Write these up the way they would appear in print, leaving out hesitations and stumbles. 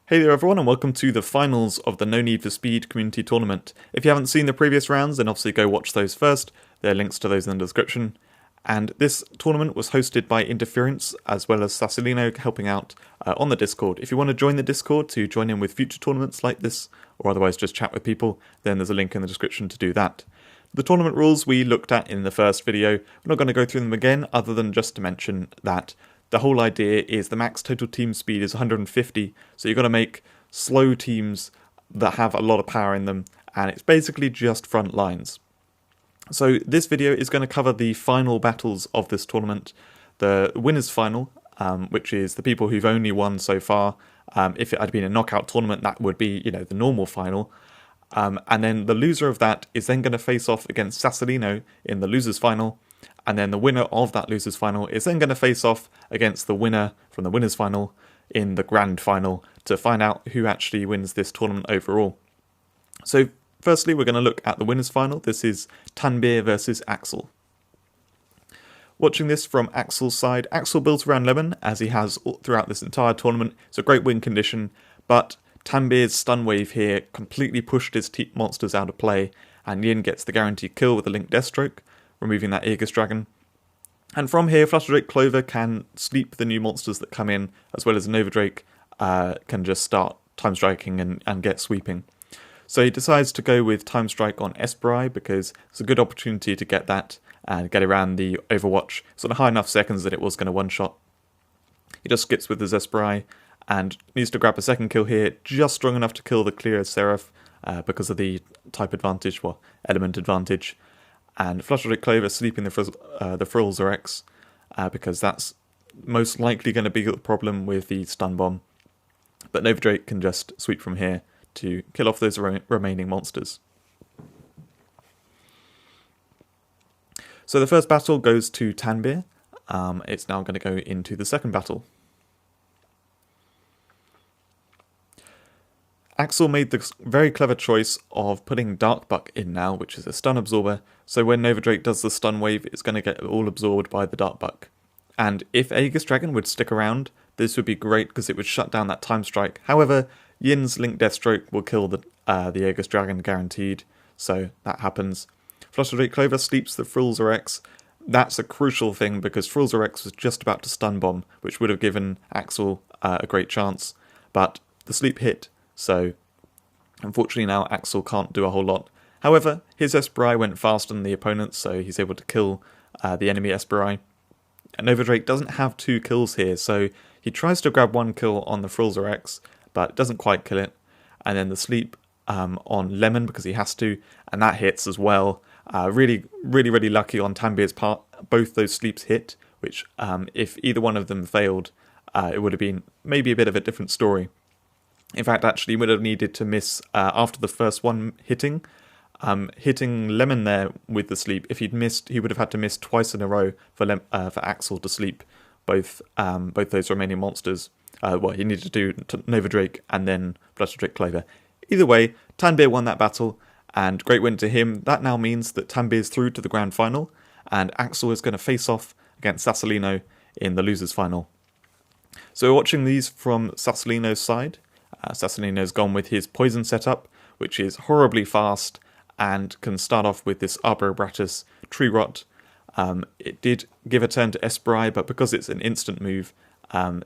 Hey there everyone, and welcome to the finals of the No Need for Speed community tournament. If you haven't seen the previous rounds, then obviously go watch those first. There are links to those in the description. And this tournament was hosted by Interference, as well as Sassolino helping out on the Discord. If you want to join the Discord to join in with future tournaments like this, or otherwise just chat with people, then there's a link in the description to do that. The tournament rules we looked at in the first video. We're not going to go through them again, other than just to mention that the whole idea is the max total team speed is 150, so you've got to make slow teams that have a lot of power in them, and it's basically just front lines. So this video is going to cover the final battles of this tournament, the winners final, which is the people who've only won so far. If it had been a knockout tournament, that would be, the normal final. And then the loser of that is then going to face off against Sassolino in the losers final. And then the winner of that losers final is then going to face off against the winner from the winners final in the grand final to find out who actually wins this tournament overall. So firstly, we're going to look at the winners final. This is Tanbir versus Axel. Watching this from Axel's side, Axel builds around Lemon as he has throughout this entire tournament. It's a great win condition, but Tanbir's stun wave here completely pushed his monsters out of play, and Yin gets the guaranteed kill with a Link Deathstroke, removing that Aegis Dragon. And from here, Flutterdrake Clover can sleep the new monsters that come in, as well as Nova Drake can just start time striking and get sweeping. So he decides to go with Time Strike on Esprit because it's a good opportunity to get that and get around the Overwatch. It's on high enough seconds that it was going to one-shot. He just skips with his Esprit and needs to grab a second kill here, just strong enough to kill the clear Seraph because of the type advantage, element advantage. And Flutterdrake Clover sleeping the Frills or X because that's most likely going to be the problem with the stun bomb. But Nova Drake can just sweep from here to kill off those remaining monsters. So the first battle goes to Tanbir. It's now going to go into the second battle. Axel made the very clever choice of putting Dark Buck in now, which is a stun absorber, so when Nova Drake does the stun wave, it's going to get all absorbed by the Dark Buck. And if Aegis Dragon would stick around, this would be great because it would shut down that time strike. However, Yin's Link Deathstroke will kill the Aegis Dragon guaranteed, so that happens. Flutterdrake Clover sleeps the Frills or X. That's a crucial thing because Frills or X was just about to stun bomb, which would have given Axel a great chance, but the sleep hit. So, unfortunately now Axel can't do a whole lot. However, his Esprit went faster than the opponent's, so he's able to kill the enemy Esprit. And Nova Drake doesn't have 2 kills here, so he tries to grab 1 kill on the Frills or X, but doesn't quite kill it. And then the sleep on Lemon because he has to, and that hits as well. Really lucky on Tanbir's part. Both those sleeps hit, which if either one of them failed, it would have been maybe a bit of a different story. In fact, actually, he would have needed to miss after the first one hitting Lemon there with the sleep. If he'd missed, he would have had to miss twice in a row for Axel to sleep both those remaining monsters. He needed to do Nova Drake and then Flutterdrake Clover. Either way, Tanbir won that battle, and great win to him. That now means that Tanbir's through to the grand final, and Axel is going to face off against Sassolino in the losers final. So we're watching these from Sassolino's side. Sassolino's gone with his poison setup, which is horribly fast and can start off with this Arborebratus Tree Rot. It did give a turn to Esprit, but because it's an instant move,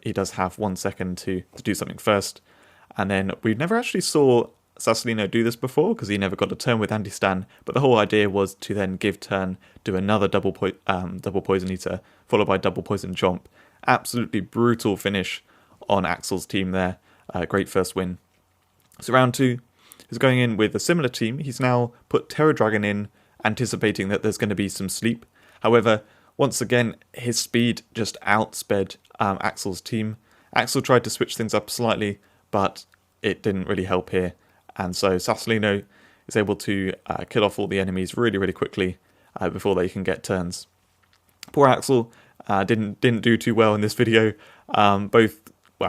he does have 1 second to do something first. And then we never actually saw Sassolino do this before because he never got a turn with Anti-Stan, but the whole idea was to then give turn, do another double Poison Eater, followed by double Poison Chomp. Absolutely brutal finish on Axel's team there. Great first win. So round 2 is going in with a similar team. He's now put Terror Dragon in, anticipating that there's going to be some sleep. However, once again, his speed just outsped Axel's team. Axel tried to switch things up slightly, but it didn't really help here. And so Sassolino is able to kill off all the enemies really quickly before they can get turns. Poor Axel didn't do too well in this video.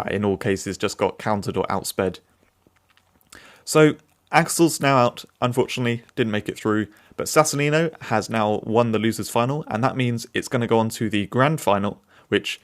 In all cases, just got countered or outsped. So Axel's now out, unfortunately, didn't make it through, but Sassolino has now won the losers final, and that means it's going to go on to the grand final, which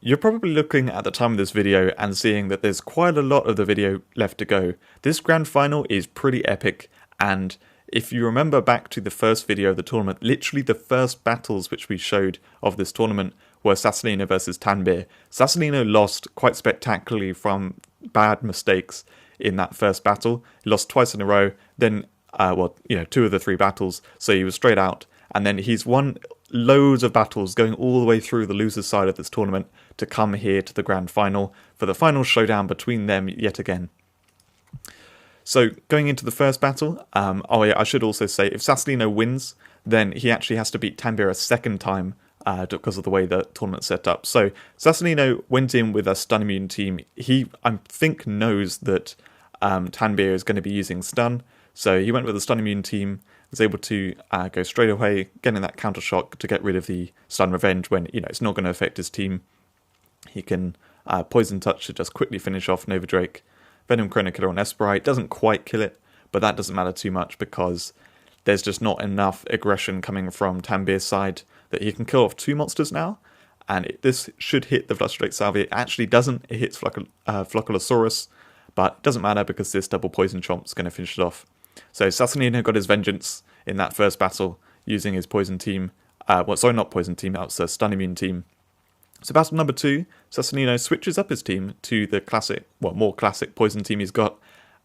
You're probably looking at the time of this video and seeing that there's quite a lot of the video left to go. This grand final is pretty epic, and if you remember back to the first video of the tournament, literally the first battles which we showed of this tournament were Sassolino versus Tanbir. Sassolino lost quite spectacularly from bad mistakes in that first battle. He lost twice in a row, then, 2 of the 3 battles, so he was straight out. And then he's won loads of battles going all the way through the loser's side of this tournament to come here to the grand final for the final showdown between them yet again. So going into the first battle, I should also say if Sassolino wins, then he actually has to beat Tanbir a second time because of the way the tournament's set up. So Sassolino went in with a stun immune team. He, I think, knows that Tanbir is going to be using stun, so he went with a stun immune team, was able to go straight away, getting that counter shock to get rid of the stun revenge when it's not going to affect his team. He can poison touch to just quickly finish off Nova Drake. Venom Chrono Killer on Esperite doesn't quite kill it, but that doesn't matter too much because there's just not enough aggression coming from Tanbir's side that he can kill off 2 monsters now, and this should hit the Fluster Drake Salvia. It actually doesn't, it hits Flocculosaurus, but it doesn't matter because this double poison chomp's going to finish it off. So Sassolino got his vengeance in that first battle using his poison team. Not poison team, that was a stun immune team. So battle number 2, Sassolino switches up his team to the classic, more classic poison team he's got,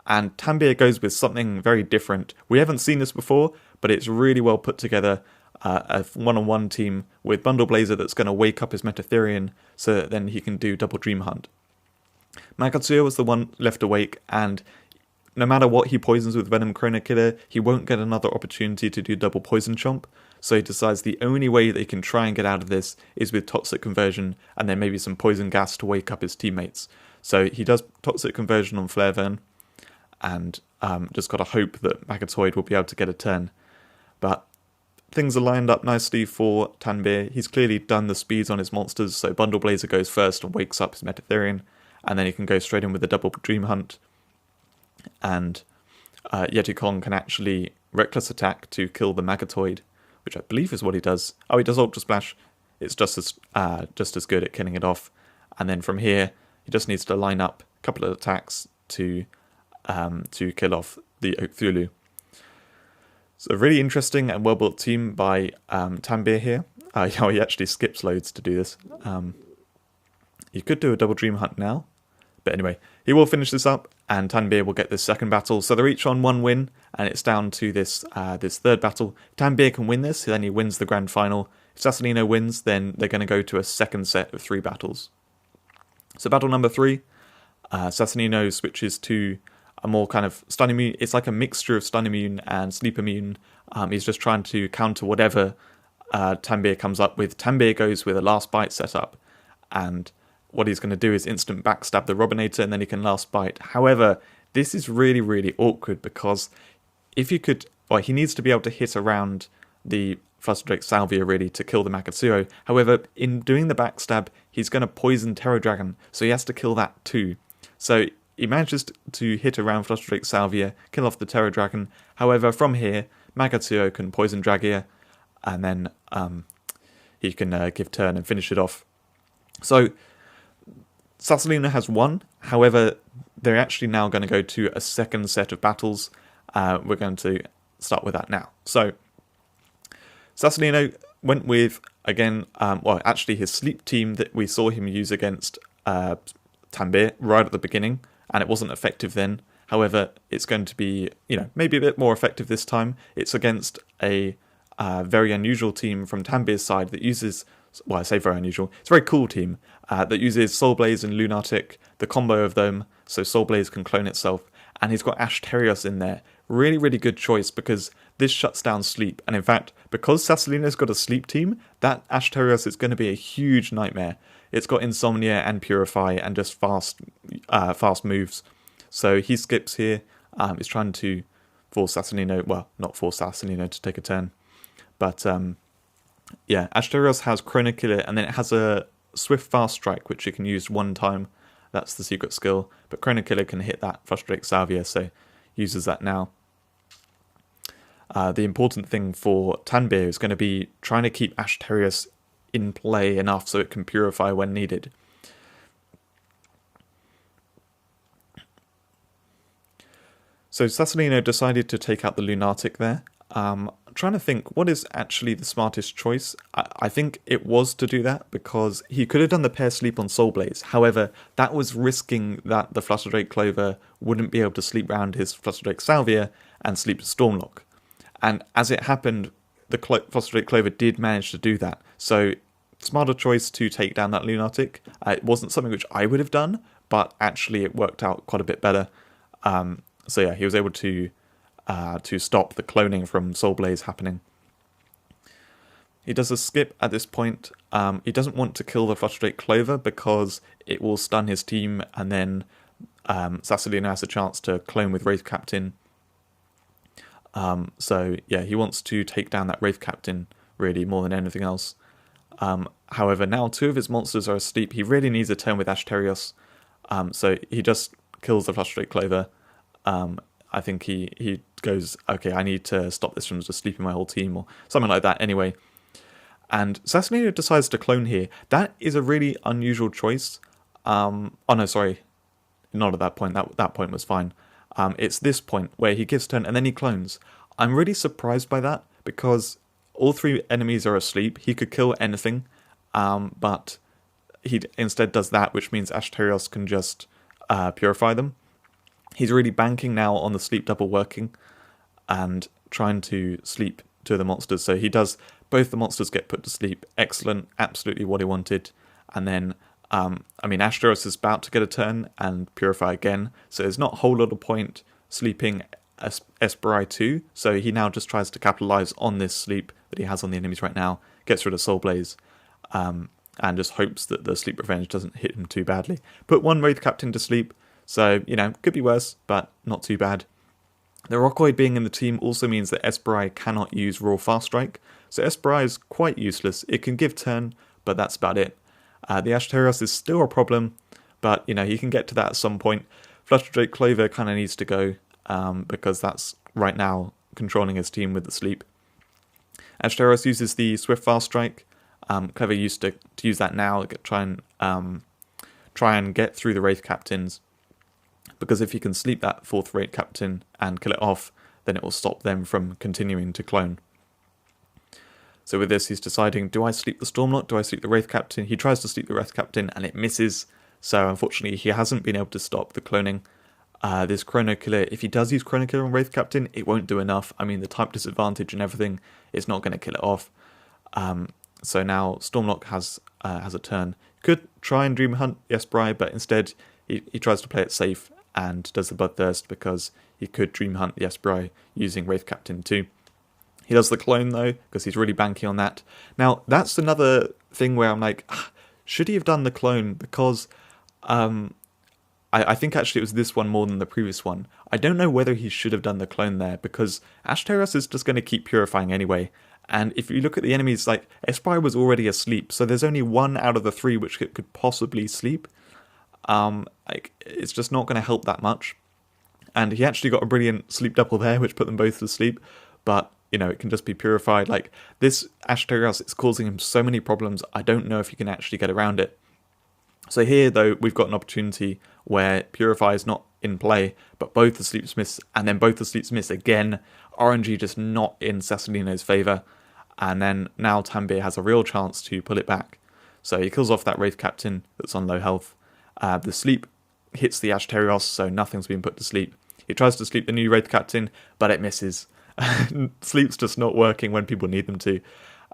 and Tanbir goes with something very different. We haven't seen this before, but it's really well put together. A one-on-one team with Bundle Blazer that's going to wake up his Metatherian so that then he can do double Dream Hunt. Magatsuya was the one left awake, and no matter what he poisons with Venom Chrono Killer, he won't get another opportunity to do double Poison Chomp, so he decides the only way they can try and get out of this is with Toxic Conversion, and then maybe some Poison Gas to wake up his teammates. So he does Toxic Conversion on Flarevern, and just got to hope that Magatoid will be able to get a turn. But things are lined up nicely for Tanbir. He's clearly done the speeds on his monsters, so Bundle Blazer goes first and wakes up his Metatherian, and then he can go straight in with the double Dream Hunt. And Yeti Kong can actually reckless attack to kill the Magatoid, which I believe is what he does. Oh, he does Ultra Splash. It's just as good at killing it off. And then from here, he just needs to line up a couple of attacks to kill off the Oakthulu. So a really interesting and well-built team by Tanbir here. He actually skips loads to do this. You could do a double Dream Hunt now. But anyway, he will finish this up, and Tanbir will get this second battle. So they're each on 1 win, and it's down to this third battle. If Tanbir can win this, then he wins the grand final. If Sassolino wins, then they're going to go to a second set of 3 battles. So battle number 3, Sassolino switches to a more kind of stun immune. It's like a mixture of stun immune and sleep immune. He's just trying to counter whatever Tanbir comes up with. Tanbir goes with a last bite setup, and what he's going to do is instant backstab the Robinator, and then he can last bite. However, this is really, really awkward because if you could, he needs to be able to hit around the Fluster Drake Salvia really to kill the Makatsuo. However, in doing the backstab, he's going to poison Terror Dragon, so he has to kill that too. So he manages to hit around Fluster Drake Salvia, kill off the Terror Dragon. However, from here, Makatsuo can poison Dragia, and then he can give turn and finish it off. So Sassolino has won, however, they're actually now going to go to a second set of battles. We're going to start with that now. So, Sassolino went with, again, his sleep team that we saw him use against Tanbir right at the beginning, and it wasn't effective then. However, it's going to be, maybe a bit more effective this time. It's against a very unusual team from Tanbir's side that uses, I say very unusual, it's a very cool team that uses Soul Blaze and Lunatic, the combo of them, so Soul Blaze can clone itself, and he's got Asterios in there. Really, really good choice because this shuts down sleep, and in fact, because Sassolino's got a sleep team, that Asterios is going to be a huge nightmare. It's got Insomnia and Purify and just fast moves, so he skips here. He's trying to force Sassolino, not force Sassolino to take a turn, but Asterios has Chrono Killer, and then it has a Swift Fast Strike, which you can use 1 time. That's the secret skill. But Chrono Killer can hit that Fluster Drake Salvia, so uses that now. The important thing for Tanbir is going to be trying to keep Asterios in play enough so it can purify when needed. So Sassolino decided to take out the Lunatic there. I'm trying to think what is actually the smartest choice. I think it was to do that because he could have done the pair sleep on Soul Blaze. However, that was risking that the Flutterdrake Clover wouldn't be able to sleep round his Flutterdrake Salvia and sleep to Stormlock. And as it happened, the Flutterdrake Clover did manage to do that. So smarter choice to take down that Lunatic. It wasn't something which I would have done, but actually it worked out quite a bit better. So yeah, he was able to stop the cloning from Soul Blaze happening. He does a skip at this point. He doesn't want to kill the Flutterdrake Clover because it will stun his team, and then Sassolino has a chance to clone with Wraith Captain. So yeah, he wants to take down that Wraith Captain really more than anything else. However, now 2 of his monsters are asleep. He really needs a turn with Asterios. So he just kills the Flutterdrake Clover. I think he goes, okay, I need to stop this from just sleeping my whole team, or something like that anyway. And Sassolino decides to clone here. That is a really unusual choice. Oh no, sorry. Not at that point. That point was fine. It's this point where he gives turn and then he clones. I'm really surprised by that because all 3 enemies are asleep. He could kill anything, but he instead does that, which means Asterios can just purify them. He's really banking now on the sleep double working and trying to sleep 2 of the monsters. So he does, both the monsters get put to sleep. Excellent, absolutely what he wanted. And then, Asterios is about to get a turn and purify again. So there's not a whole lot of point sleeping Esperai 2. So he now just tries to capitalize on this sleep that he has on the enemies right now, gets rid of Soul Blaze, and just hopes that the sleep revenge doesn't hit him too badly. Put 1 Wraith Captain to sleep. So, could be worse, but not too bad. The Rockoid being in the team also means that Esperai cannot use Raw Fast Strike. So Esperai is quite useless. It can give turn, but that's about it. The Asterios is still a problem, but, he can get to that at some point. Flutterdrake Clover kind of needs to go, because that's right now controlling his team with the sleep. Asterios uses the Swift Fast Strike. Clever used to use that now, try and get through the Wraith Captains. Because if he can sleep that 4th Wraith Captain and kill it off, then it will stop them from continuing to clone. So with this, he's deciding, do I sleep the Stormlock? Do I sleep the Wraith Captain? He tries to sleep the Wraith Captain and it misses. So unfortunately, he hasn't been able to stop the cloning. This Chrono Killer, if he does use Chrono Killer on Wraith Captain, it won't do enough. The type disadvantage and everything is not going to kill it off. So now Stormlock has a turn. Could try and Dream Hunt Esperai, but instead he tries to play it safe and does the Bloodthirst because he could Dream Hunt the Esperai using Wraith Captain too. He does the clone though, because he's really banking on that. Now, that's another thing where I'm like, should he have done the clone? Because I think actually it was this one more than the previous one. I don't know whether he should have done the clone there, because Asterios is just going to keep purifying anyway. And if you look at the enemies, like, Esperai was already asleep, so there's only 1 out of the 3 which could possibly sleep. It's just not going to help that much. And he actually got a brilliant sleep double there, which put them both to sleep. But, it can just be purified. Like, this Asterios is causing him so many problems, I don't know if he can actually get around it. So here, though, we've got an opportunity where Purify is not in play, but both the sleeps miss, and then both the sleeps miss again. RNG just not in Sassolino's favour. And then now Tanbeer has a real chance to pull it back. So he kills off that Wraith Captain that's on low health. The sleep hits the Asterios, so nothing's been put to sleep. He tries to sleep the new Wraith Captain, but it misses. Sleep's just not working when people need them to.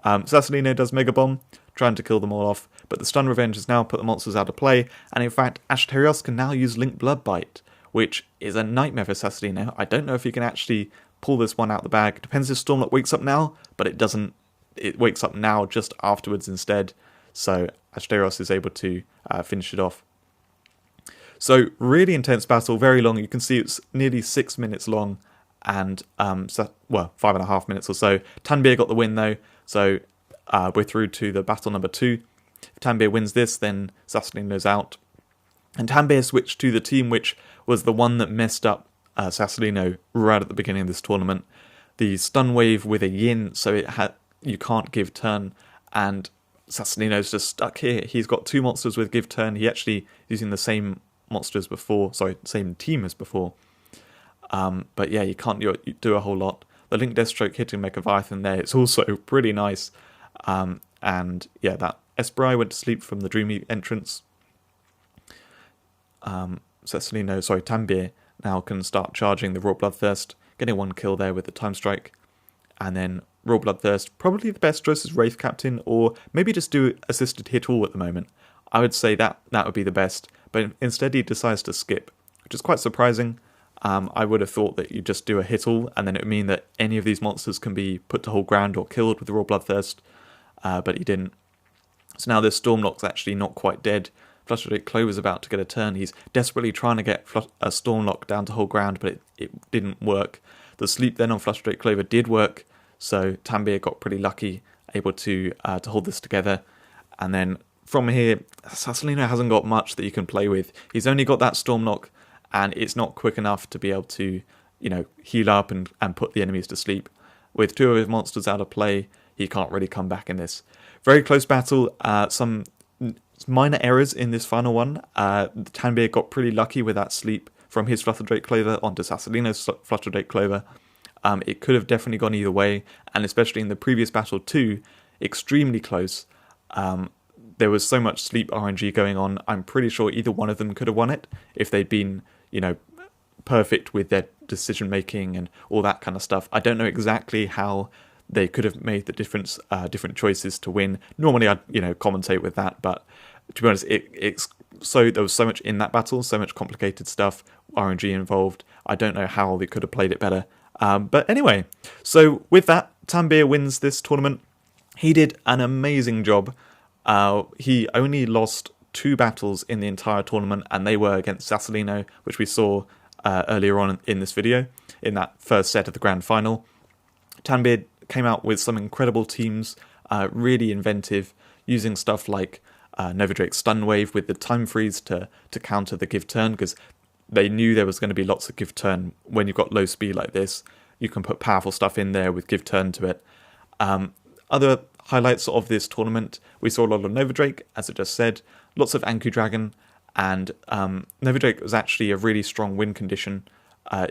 Sassolino does Mega Bomb, trying to kill them all off, but the Stun Revenge has now put the monsters out of play, and in fact, Asterios can now use Link Blood Bite, which is a nightmare for Sassolino. I don't know if he can actually pull this one out the bag. Depends if Stormlock wakes up now, but it doesn't. It wakes up now just afterwards instead, so Asterios is able to finish it off. So, really intense battle, very long. You can see it's nearly 6 minutes long, and 5.5 minutes or so. Tanbeer got the win though, so we're through to the battle number 2. If Tanbeer wins this, then Sassolino's out. And Tanbeer switched to the team which was the one that messed up Sassolino right at the beginning of this tournament. The stun wave with a yin, so you can't give turn, and Sassolino's just stuck here. He's got 2 monsters with give turn. He actually using the same monsters before, same team as before. But yeah, you can't do a whole lot. The Link Deathstroke hitting Mechaviathan there, it's also pretty nice. And yeah, that Esprit went to sleep from the Dreamy entrance. Tambir now can start charging the Raw Bloodthirst, getting one kill there with the Time Strike. And then Raw Bloodthirst, probably the best choice is Wraith Captain, or maybe just do assisted hit all at the moment. I would say that would be the best, but instead he decides to skip, which is quite surprising. I would have thought that you just do a hit all, and then it would mean that any of these monsters can be put to whole ground or killed with the Raw Bloodthirst, but he didn't. So now this Stormlock's actually not quite dead. Flusterdrake Clover's about to get a turn. He's desperately trying to get a Stormlock down to whole ground, but it didn't work. The sleep then on Flusterdrake Clover did work, so Tambir got pretty lucky, able to hold this together. And then from here, Sassolino hasn't got much that you can play with. He's only got that Stormlock, and it's not quick enough to be able to, heal up and put the enemies to sleep. With two of his monsters out of play, he can't really come back in this. Very close battle. Some minor errors in this final one. Tambir got pretty lucky with that sleep from his Flusterdrake Clover onto Sassolino's Flusterdrake Clover. It could have definitely gone either way, and especially in the previous battle too, extremely close. There was so much sleep RNG going on. I'm pretty sure either one of them could have won it if they'd been, perfect with their decision making and all that kind of stuff. I don't know exactly how they could have made the different choices to win. Normally I'd commentate with that, but to be honest, there was so much in that battle, so much complicated stuff, RNG involved. I don't know how they could have played it better. But anyway, so with that, Tambir wins this tournament. He did an amazing job. He only lost 2 battles in the entire tournament, and they were against Sassolino, which we saw earlier on in this video, in that first set of the grand final. Tambir came out with some incredible teams, really inventive, using stuff like Nova Drake's Stun Wave with the time freeze to counter the give turn, because they knew there was going to be lots of give turn when you've got low speed like this. You can put powerful stuff in there with give turn to it. Other highlights of this tournament, we saw a lot of Nova Drake, as I just said, lots of Anku Dragon, and Nova Drake was actually a really strong win condition.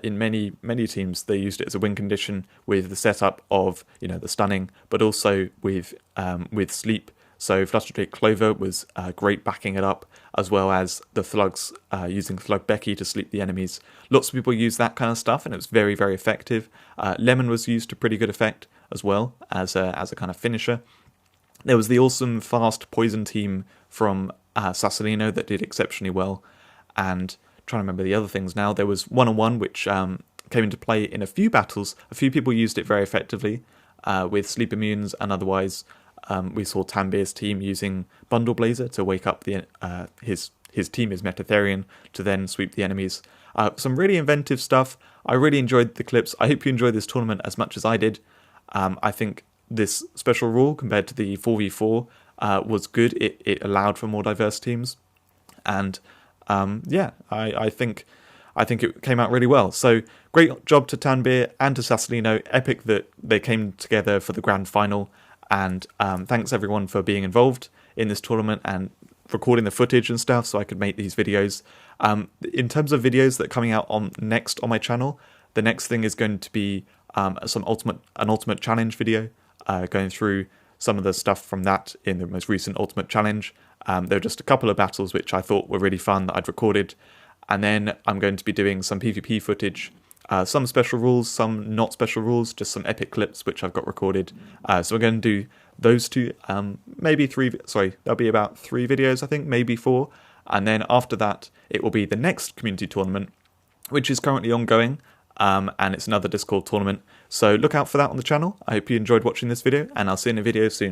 In many teams, they used it as a win condition with the setup of the stunning, but also with sleep. So Flusterdrake Clover was great backing it up, as well as the Thugs using Thug Becky to sleep the enemies. Lots of people use that kind of stuff, and it was very, very effective. Lemon was used to pretty good effect as well as a kind of finisher. There was the awesome fast poison team from Sassolino that did exceptionally well, and trying to remember the other things now. There was 1-on-1 which came into play in a few battles. A few people used it very effectively with sleep immunes, and otherwise we saw Tambir's team using Bundle Blazer to wake up his team, his Metatherian, to then sweep the enemies. Some really inventive stuff. I really enjoyed the clips. I hope you enjoyed this tournament as much as I did. I think this special rule compared to the 4v4 was good. It allowed for more diverse teams, and I think it came out really well. So great job to Tambir and to Sassolino. Epic that they came together for the grand final, and thanks everyone for being involved in this tournament and recording the footage and stuff so I could make these videos. In terms of videos that are coming out next on my channel, the next thing is going to be an ultimate challenge video, going through some of the stuff from that in the most recent ultimate challenge. There were just a couple of battles which I thought were really fun that I'd recorded, and then I'm going to be doing some PvP footage, some special rules, some not special rules, just some epic clips which I've got recorded. So we're going to do those two, maybe 3, there'll be about 3 videos I think, maybe 4, and then after that it will be the next community tournament, which is currently ongoing, and it's another Discord tournament, so look out for that on the channel. I hope you enjoyed watching this video, and I'll see you in a video soon.